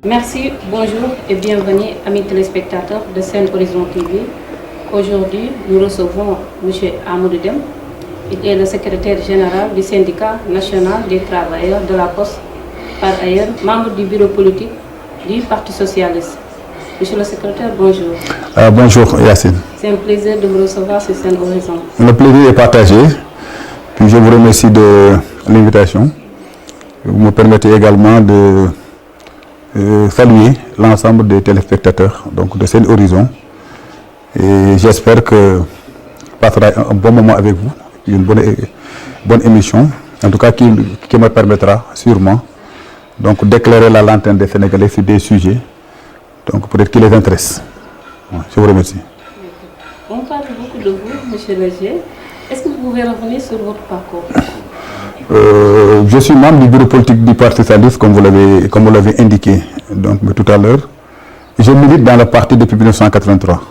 Merci, bonjour et bienvenue amis téléspectateurs de Sen Horizon TV. Aujourd'hui, nous recevons M. Amadou Dem. Il est le secrétaire général du syndicat national des travailleurs de la Poste, par ailleurs membre du bureau politique du Parti socialiste. Monsieur le secrétaire, bonjour. Bonjour Yacine. C'est un plaisir de vous recevoir sur Sen Horizon. Le plaisir est partagé. Puis je vous remercie de l'invitation. Vous me permettez également de saluer l'ensemble des téléspectateurs donc de Sen Horizon. Et j'espère que passera un bon moment avec vous, une bonne émission, en tout cas qui me permettra sûrement donc d'éclairer la lanterne des Sénégalais sur des sujets donc peut-être qui les intéressent. Je vous remercie. On parle beaucoup de vous, M. Léger. Est-ce que vous pouvez revenir sur votre parcours? Je suis membre du bureau politique du Parti socialiste, comme vous l'avez indiqué donc, tout à l'heure. Je milite dans le parti depuis 1983.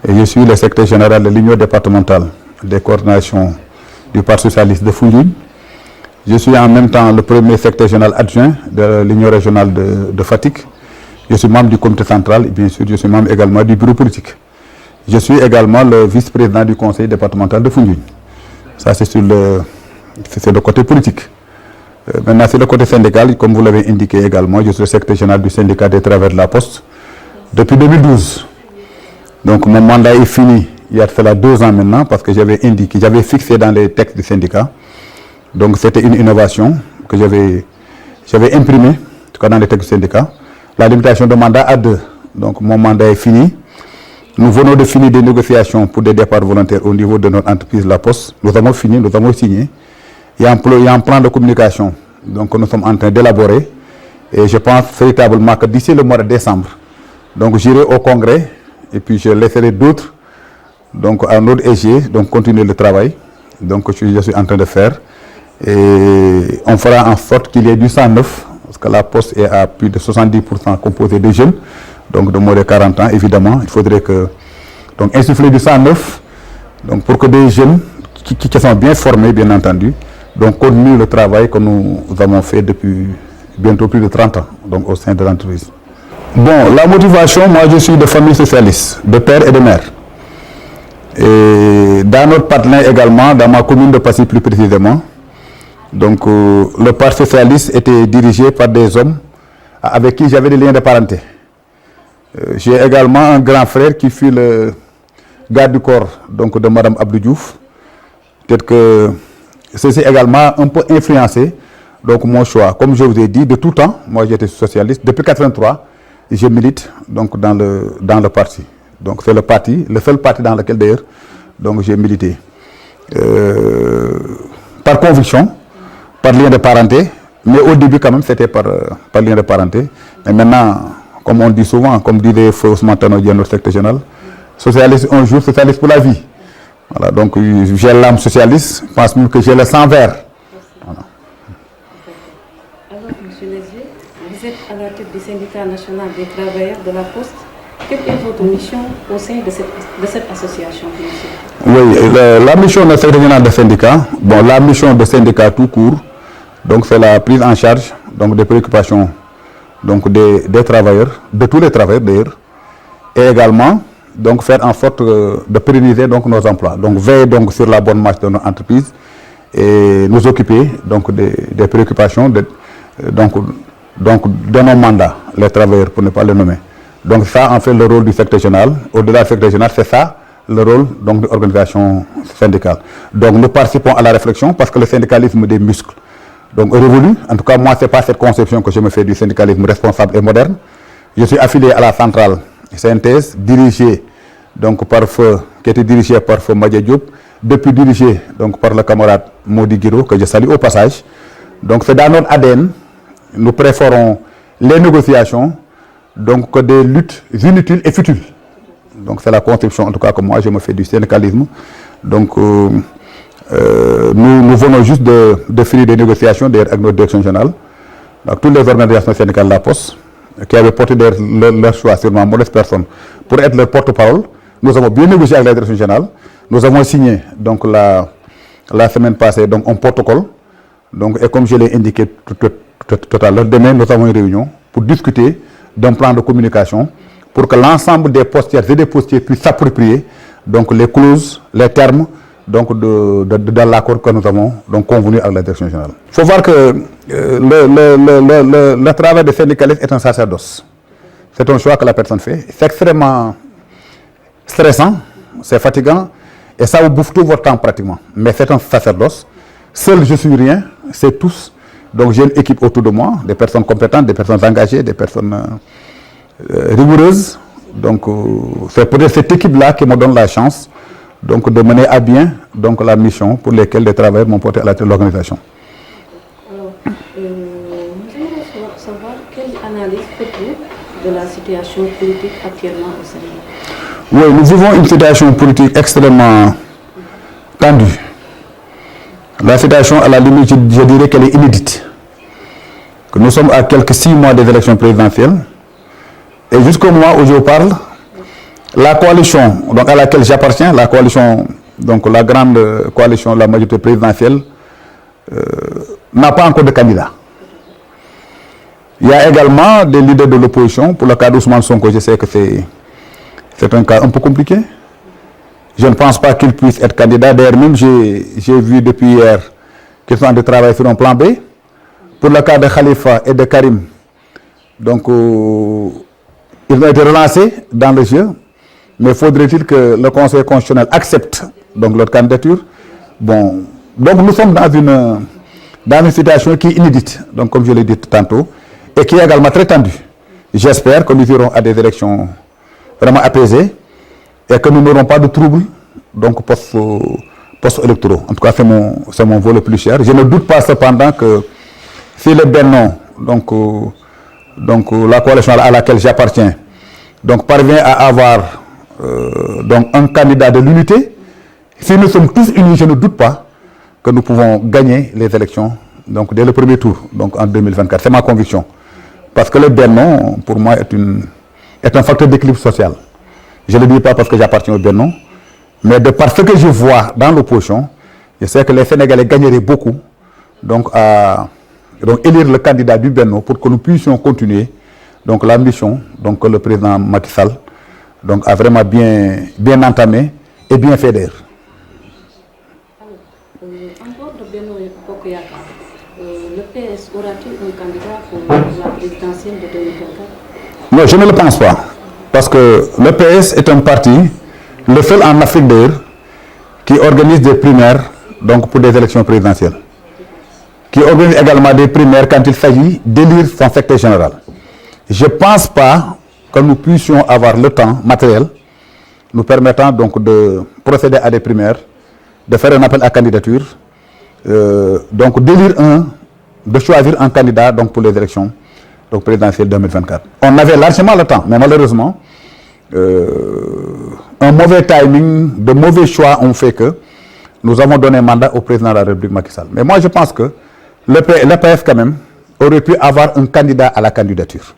Et je suis le secrétaire général de l'Union départementale des coordinations du Parti socialiste de Foundiougne. Je suis en même temps le premier secrétaire général adjoint de l'Union régionale de Fatick. Je suis membre du comité central et bien sûr je suis membre également du bureau politique. Je suis également le vice-président du conseil départemental de Foundiougne. Ça c'est sur le côté politique. Maintenant c'est le côté syndical, comme vous l'avez indiqué également, je suis le secrétaire général du syndicat des travailleurs de la Poste depuis 2012. Donc mon mandat est fini il y a cela 2 ans maintenant parce que j'avais fixé dans les textes du syndicat. Donc c'était une innovation que j'avais imprimée, en tout cas dans les textes du syndicat. La limitation de mandat à 2. Donc mon mandat est fini. Nous venons de finir des négociations pour des départs volontaires au niveau de notre entreprise La Poste. Nous avons fini, nous avons signé. Il y a un plan de communication donc, que nous sommes en train d'élaborer. Et je pense véritablement que d'ici le mois de décembre, donc j'irai au congrès et puis je laisserai d'autres donc à notre EG donc continuer le travail donc je suis en train de faire. Et on fera en sorte qu'il y ait du sang neuf parce que La Poste est à plus de 70% composée de jeunes. Donc de moins de 40 ans, évidemment, il faudrait que donc insuffler du sang neuf, donc pour que des jeunes qui sont bien formés, bien entendu, donc continuent le travail que nous avons fait depuis bientôt plus de 30 ans, donc au sein de l'entreprise. Bon, la motivation, moi je suis de famille socialiste, de père et de mère. Et dans notre partenaire également, dans ma commune de Passy plus précisément, donc le Parti socialiste était dirigé par des hommes avec qui j'avais des liens de parenté. J'ai également un grand frère qui fut le garde du corps donc, de Mme Abdou Diouf. Peut-être que ceci également un peu influencé donc, mon choix. Comme je vous ai dit, de tout temps, moi j'étais socialiste. Depuis 1983, je milite donc, dans le parti. Donc c'est le seul parti dans lequel d'ailleurs j'ai milité. Par conviction, par lien de parenté, mais au début quand même c'était par lien de parenté. Et maintenant, comme on dit souvent, comme dit les feux Ousmane Tanodji, notre secrétaire général, socialiste un jour, socialiste pour la vie. Voilà, donc j'ai l'âme socialiste, je pense même que j'ai le sang vert. Voilà. Alors, M. Léger, vous êtes à la tête du syndicat national des travailleurs de la Poste. Quelle est votre mission au sein de cette association? Oui, la mission de secrétaire général de syndicat, bon, la mission de syndicat tout court, donc c'est la prise en charge donc, des préoccupations donc des travailleurs, de tous les travailleurs d'ailleurs, et également donc faire en sorte de pérenniser donc nos emplois, donc veiller donc sur la bonne marche de notre entreprise et nous occuper donc des préoccupations de nos mandats, les travailleurs pour ne pas les nommer. Donc ça en fait le rôle du secrétaire général. Au-delà du secrétaire général, c'est ça le rôle donc de l'organisation syndicale. Donc nous participons à la réflexion parce que le syndicalisme des muscles donc révolu. En tout cas, moi, ce n'est pas cette conception que je me fais du syndicalisme responsable et moderne. Je suis affilié à la centrale CNTS, dirigée donc qui était dirigée par Feu Madja Diop, depuis dirigée donc par le camarade Modi Guiro, que je salue au passage. Donc c'est dans notre ADN, nous préférons les négociations donc que des luttes inutiles et futiles. Donc c'est la conception en tout cas que moi je me fais du syndicalisme. Donc nous venons juste de finir des négociations avec notre direction générale. donc toutes les organisations syndicales de la Poste, qui avaient porté leur choix sur ma modeste personne pour être leur porte-parole. Nous avons bien négocié avec la direction générale. Nous avons signé donc, la semaine passée donc, un protocole. Donc, et comme je l'ai indiqué tout à l'heure, demain nous avons une réunion pour discuter d'un plan de communication pour que l'ensemble des postières et des postiers puissent s'approprier donc, les clauses, les termes donc, de l'accord que nous avons donc, convenu avec la direction générale. Il faut voir que le travail de syndicaliste est un sacerdoce. C'est un choix que la personne fait. C'est extrêmement stressant, c'est fatigant et ça vous bouffe tout votre temps pratiquement. Mais c'est un sacerdoce. Seul je suis rien, c'est tous. Donc j'ai une équipe autour de moi, des personnes compétentes, des personnes engagées, des personnes rigoureuses. Donc c'est peut-être cette équipe-là qui me donne la chance donc, de mener à bien donc, la mission pour laquelle les travailleurs m'ont porté à la tête de l'organisation. Alors, nous allons savoir quelle analyse faites-vous de la situation politique actuellement au Sénégal? Oui, nous vivons une situation politique extrêmement tendue. La situation, à la limite, je dirais qu'elle est inédite. Que nous sommes à quelques 6 mois des élections présidentielles. Et jusqu'au moment où je vous parle, la coalition donc, à laquelle j'appartiens, la coalition, donc la grande coalition, la majorité présidentielle, n'a pas encore de candidat. Il y a également des leaders de l'opposition. Pour le cas d'Ousmane Sonko, je sais que c'est un cas un peu compliqué. Je ne pense pas qu'il puisse être candidat. D'ailleurs, même j'ai vu depuis hier qu'ils sont en train de travailler sur un plan B. Pour le cas de Khalifa et de Karim, donc ils ont été relancés dans le jeu. Mais faudrait-il que le Conseil constitutionnel accepte donc, leur candidature? Bon, donc nous sommes dans une situation qui est inédite, donc, comme je l'ai dit tantôt, et qui est également très tendue. J'espère que nous irons à des élections vraiment apaisées et que nous n'aurons pas de troubles donc post-électoraux. En tout cas, c'est mon vœu le plus cher. Je ne doute pas cependant que si le Benno, donc la coalition à laquelle j'appartiens, donc parvient à avoir donc un candidat de l'unité, si nous sommes tous unis, je ne doute pas que nous pouvons gagner les élections donc, dès le premier tour, donc en 2024. C'est ma conviction. Parce que le Benno, pour moi, est un facteur d'équilibre social. Je ne le dis pas parce que j'appartiens au Benno, mais de par ce que je vois dans l'opposition, je sais que les Sénégalais gagneraient beaucoup donc, à élire le candidat du Benno pour que nous puissions continuer donc, la mission donc, que le président Macky Sall donc, a vraiment bien entamé et bien fait d'ailleurs. En dehors de Benno Bokk Yakaar, le PS aura-t-il un candidat pour la présidentielle de 2024? Non, je ne le pense pas. Parce que le PS est un parti, le seul en Afrique d'ailleurs, qui organise des primaires donc, pour des élections présidentielles. Qui organise également des primaires quand il s'agit d'élire son secrétaire général. Je ne pense pas que nous puissions avoir le temps matériel nous permettant donc de procéder à des primaires, de faire un appel à candidature, donc de choisir un candidat donc, pour les élections donc, présidentielles 2024. On avait largement le temps, mais malheureusement, un mauvais timing, de mauvais choix ont fait que nous avons donné mandat au président de la République Macky Sall. Mais moi je pense que le PS quand même aurait pu avoir un candidat à la candidature.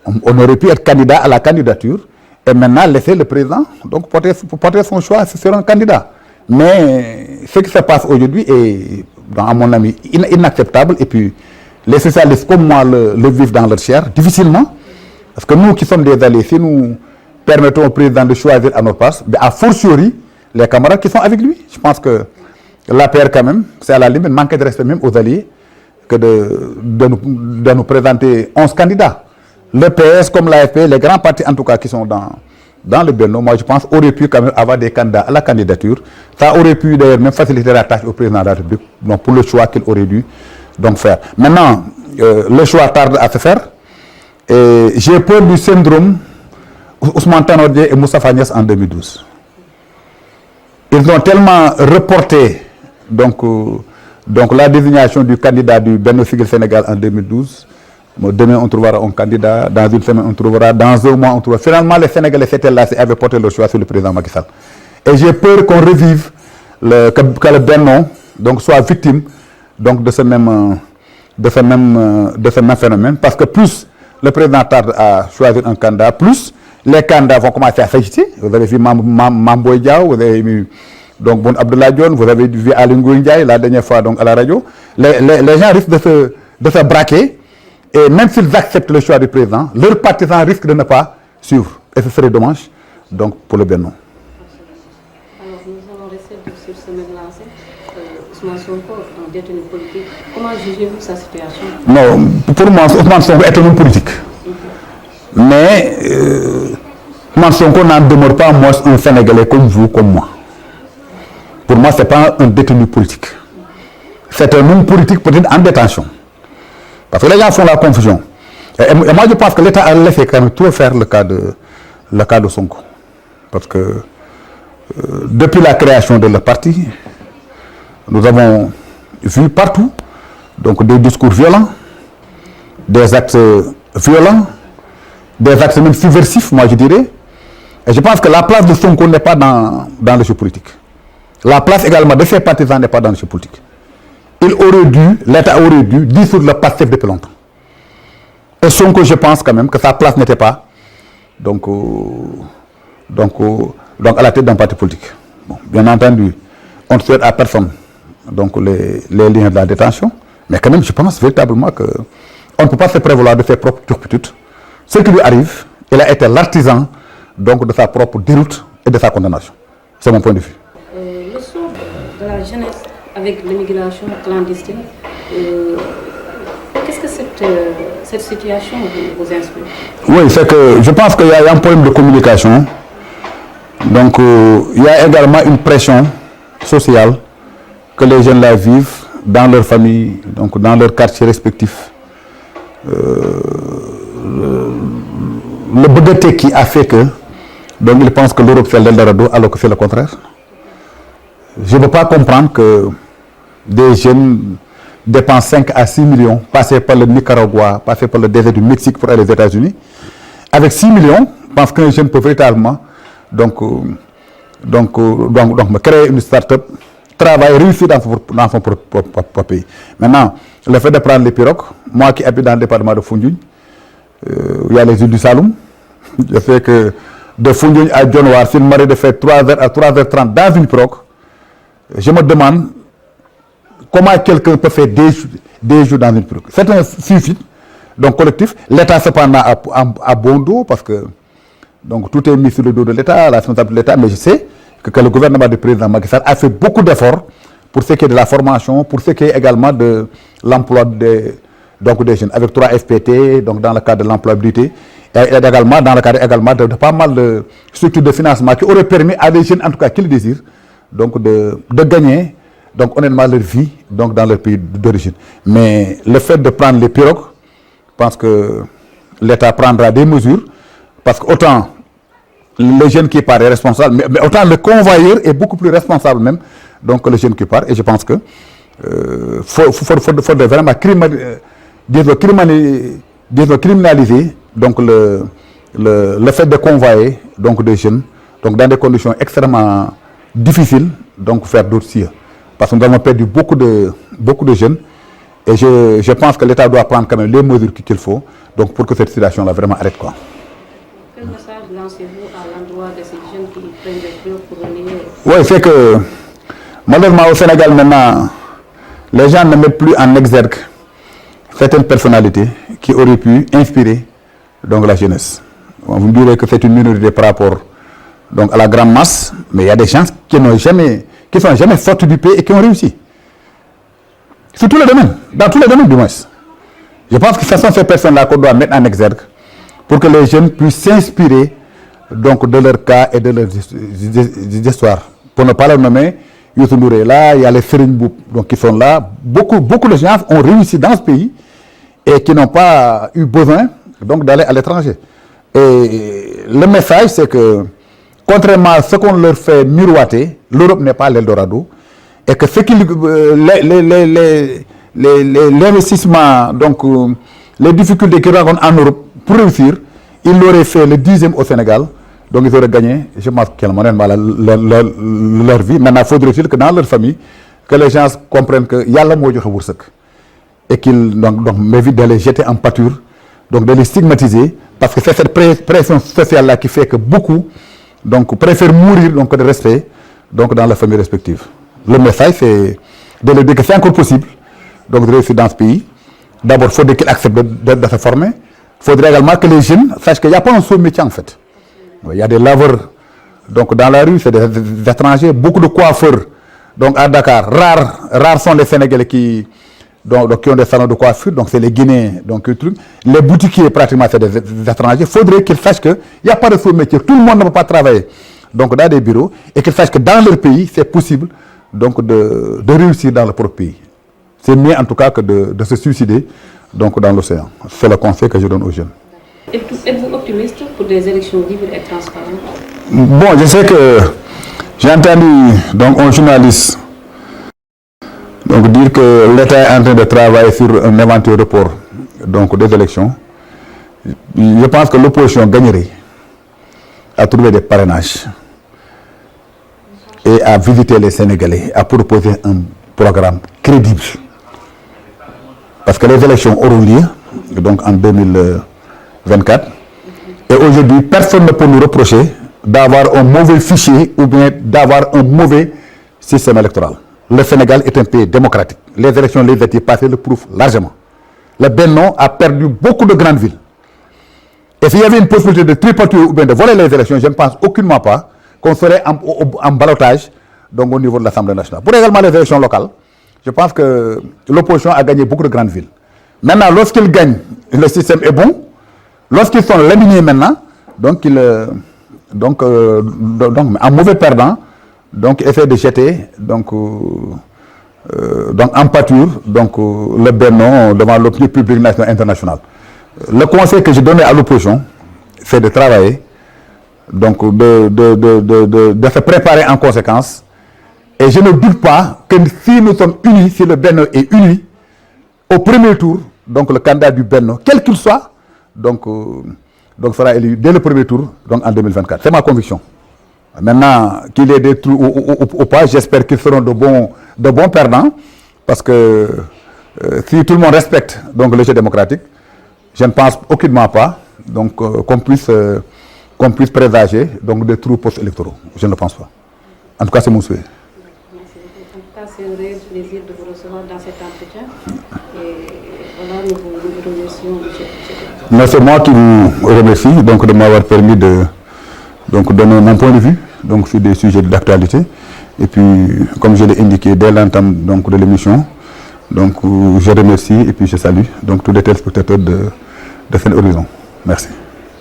On aurait pu être candidat à la candidature et maintenant laisser le président donc porter son choix sur un candidat. Mais ce qui se passe aujourd'hui est, à mon avis, inacceptable. Et puis, les socialistes comme moi le vivent dans leur chair, difficilement. Parce que nous qui sommes des alliés, si nous permettons au président de choisir à notre place, a fortiori, les camarades qui sont avec lui. Je pense que l'APR quand même, c'est à la limite manquer de respect même aux alliés que de nous présenter 11 candidats. Le PS comme l'AFP, les grands partis en tout cas qui sont dans le Benno, moi je pense, auraient pu quand même avoir des candidats à la candidature. Ça aurait pu d'ailleurs même faciliter la tâche au président de la République donc pour le choix qu'il aurait dû donc faire. Maintenant, le choix tarde à se faire. Et j'ai peur du syndrome Ousmane Tanor Dieng et Moustapha Niasse en 2012. Ils ont tellement reporté donc la désignation du candidat du Benno Siggil Sénégal en 2012. Demain on trouvera un candidat, dans une semaine on trouvera, dans un mois on trouvera. Finalement les Sénégalais s'étaient lassés et avaient porté leur choix sur le président Macky Sall. Et j'ai peur qu'on revive que le Benno donc, soit victime donc, de ce même de ce même phénomène, parce que plus le président tarde à choisir un candidat, plus les candidats vont commencer à s'agiter. Vous avez vu Mamboy Diaw, vous avez vu donc Boun Abdallah Dionne, vous avez vu Aly Ngouille Ndiaye la dernière fois donc à la radio. Les gens risquent de se braquer, et même s'ils acceptent le choix du président, leurs partisans risquent de ne pas suivre. Et ce serait dommage donc, pour le Benno. Alors nous allons rester sur ce même lancé. Ousmane Sonko, un détenu politique. Comment jugez-vous sa situation? Non, pour moi, Ousmane Sonko est un homme politique. Mais Ousmane Sonko n'en demeure pas moins un Sénégalais comme vous, comme moi. Pour moi, ce n'est pas un détenu politique. C'est un homme politique peut-être en détention. Parce que les gens font la confusion. Et moi, je pense que l'État a laissé quand même tout faire le cas de Sonko. Parce que depuis la création de leur parti, nous avons vu partout donc, des discours violents, des actes violents, des actes même subversifs, moi je dirais. Et je pense que la place de Sonko n'est pas dans le jeu politique. La place également de ses partisans n'est pas dans le jeu politique. L'État aurait dû dissoudre le PASTEF depuis longtemps. Et Sonko, je pense quand même que sa place n'était pas donc à la tête d'un parti politique. Bon, bien entendu, on ne souhaite à personne donc les liens de la détention, mais quand même, je pense véritablement qu'on ne peut pas se prévaloir de ses propres turpitudes. Ce qui lui arrive, il a été l'artisan donc de sa propre déroute et de sa condamnation. C'est mon point de vue. Le sort de la jeunesse avec l'immigration clandestine, qu'est-ce que cette situation vous inspire? Oui, c'est que je pense qu'il y a un problème de communication. Donc, il y a également une pression sociale que les jeunes là vivent dans leur famille, donc dans leurs quartiers respectifs. Le budget qui a fait que, donc ils pensent que l'Europe c'est l'Eldorado alors que c'est le contraire. Je ne peux pas comprendre que des jeunes dépensent 5 à 6 millions, passer par le Nicaragua, passer par le désert du Mexique pour aller aux États-Unis. Avec 6 millions, je pense qu'un jeune peut véritablement donc créer une start-up, travailler, réussir dans son propre pays. Maintenant, le fait de prendre les pirogues, moi qui habite dans le département de Foundiougne, il y a les îles du Saloum. Je sais que de Foundiougne à Dionewar, si le mari de fait 3h à 3h30 dans une pirogue, je me demande comment quelqu'un peut faire des jours dans une pirogue. C'est un suicide donc collectif. L'État cependant a bon dos parce que donc, tout est mis sur le dos de l'État, la responsabilité de l'État, mais je sais que le gouvernement du président Macky Sall a fait beaucoup d'efforts pour ce qui est de la formation, pour ce qui est également de l'emploi des jeunes, avec 3 FPT, donc dans le cadre de l'employabilité, et également dans le cadre également de pas mal de structures de financement qui auraient permis à des jeunes, en tout cas qui le désirent, donc de gagner donc, honnêtement leur vie donc, dans leur pays d'origine. Mais le fait de prendre les pirogues, je pense que l'État prendra des mesures, parce qu'autant le jeune qui part est responsable, mais autant le convoyeur est beaucoup plus responsable même donc, que le jeune qui part. Et je pense que faut vraiment criminaliser donc, le fait de convoyer donc, des jeunes donc, dans des conditions extrêmement difficiles, donc faire d'autres cieux. Parce que nous avons perdu beaucoup de jeunes. Et je pense que l'État doit prendre quand même les mesures qu'il faut donc, pour que cette situation-là vraiment arrête. Quoi. Quel message lancez-vous à l'endroit de ces jeunes qui prennent des fleurs pour relier? Oui, c'est que malheureusement au Sénégal maintenant, les gens ne mettent plus en exergue certaines personnalités qui auraient pu inspirer donc, la jeunesse. Vous me direz que c'est une minorité par rapport donc, à la grande masse, mais il y a des gens qui ne sont jamais sortis du pays et qui ont réussi. Sur tous les domaines, dans tous les domaines du moins. Je pense que ce sont ces personnes-là qu'on doit mettre en exergue pour que les jeunes puissent s'inspirer donc, de leur cas et de leurs histoires. Pour ne pas le nommer, Youssou Ndour est là, il y a les Serigne Mboup donc, qui sont là. Beaucoup de gens ont réussi dans ce pays et qui n'ont pas eu besoin donc, d'aller à l'étranger. Et le message, c'est que contrairement à ce qu'on leur fait miroiter, l'Europe n'est pas l'Eldorado et que ce qui l'investissement, donc les difficultés qu'ils rencontrent en Europe pour réussir, ils l'auraient fait le 10e au Sénégal, donc ils auraient gagné, je pense qu'ils ont leur vie. Maintenant, il faudrait-il que dans leur famille, que les gens comprennent que Yalla moo joxe wërsëg et qu'il m'évite de les jeter en pâture, donc de les stigmatiser, parce que c'est cette pression sociale-là qui fait que beaucoup préfèrent mourir de respect dans la famille respective. Le message, c'est de leur dire que c'est encore possible de réussir dans ce pays. D'abord, il faudrait qu'ils acceptent de se former. Il faudrait également que les jeunes sachent qu'il n'y a pas un seul métier en fait. Il y a des laveurs dans la rue, c'est des étrangers, beaucoup de coiffeurs à Dakar. Rares sont les Sénégalais qui ont des salons de coiffure, donc c'est les Guinéens. Les boutiquiers, pratiquement, c'est des étrangers. Il faudrait qu'ils sachent qu'il n'y a pas de seul métier. Tout le monde ne peut pas travailler dans des bureaux et qu'ils sachent que dans leur pays, c'est possible de réussir dans leur propre pays. C'est mieux en tout cas que de se suicider dans l'océan. C'est le conseil que je donne aux jeunes. Êtes-vous optimiste pour des élections libres et transparentes? Bon, je sais que j'ai entendu un journaliste dire que l'État est en train de travailler sur un éventuel report des élections. Je pense que l'opposition gagnerait à trouver des parrainages et à visiter les Sénégalais, à proposer un programme crédible. Parce que les élections auront lieu en 2024. Et aujourd'hui, personne ne peut nous reprocher d'avoir un mauvais fichier ou bien d'avoir un mauvais système électoral. Le Sénégal est un pays démocratique. Les élections législatives passées le prouvent largement. Le Benno a perdu beaucoup de grandes villes. Et s'il y avait une possibilité de tripoter ou bien de voler les élections, je ne pense aucunement pas qu'on serait en ballottage au niveau de l'Assemblée nationale. Pour également les élections locales, je pense que l'opposition a gagné beaucoup de grandes villes. Maintenant, lorsqu'ils gagnent, le système est bon. Lorsqu'ils sont éliminés maintenant, en mauvais perdant, essaient de jeter en pâture le Benno devant l'opinion publique nationale et internationale. Le conseil que j'ai donné à l'opposition, c'est de travailler, de se préparer en conséquence. Et je ne doute pas que si nous sommes unis, si le Benno est uni, au premier tour, le candidat du Benno, quel qu'il soit, sera élu dès le premier tour, en 2024. C'est ma conviction. Maintenant, qu'il y ait des trous ou pas, j'espère qu'ils seront de bons perdants, parce que si tout le monde respecte le jeu démocratique, je ne pense aucunement pas qu'on puisse présager des trous post-électoraux. Je ne le pense pas. En tout cas, c'est mon souhait. C'est un réel plaisir de vous recevoir dans cet entretien. Et voilà, nous vous remercions, monsieur. C'est moi qui vous remercie de m'avoir permis de donner mon point de vue sur des sujets d'actualité. Et puis, comme je l'ai indiqué dès l'entame de l'émission, je remercie et puis je salue tous les téléspectateurs de Sen Horizon. Merci.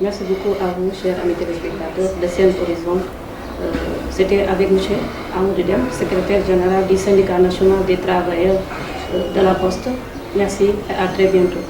Merci beaucoup à vous, chers amis téléspectateurs de Sen Horizon. C'était avec M. Amadou Deme, secrétaire général du syndicat national des travailleurs de la Poste. Merci et à très bientôt.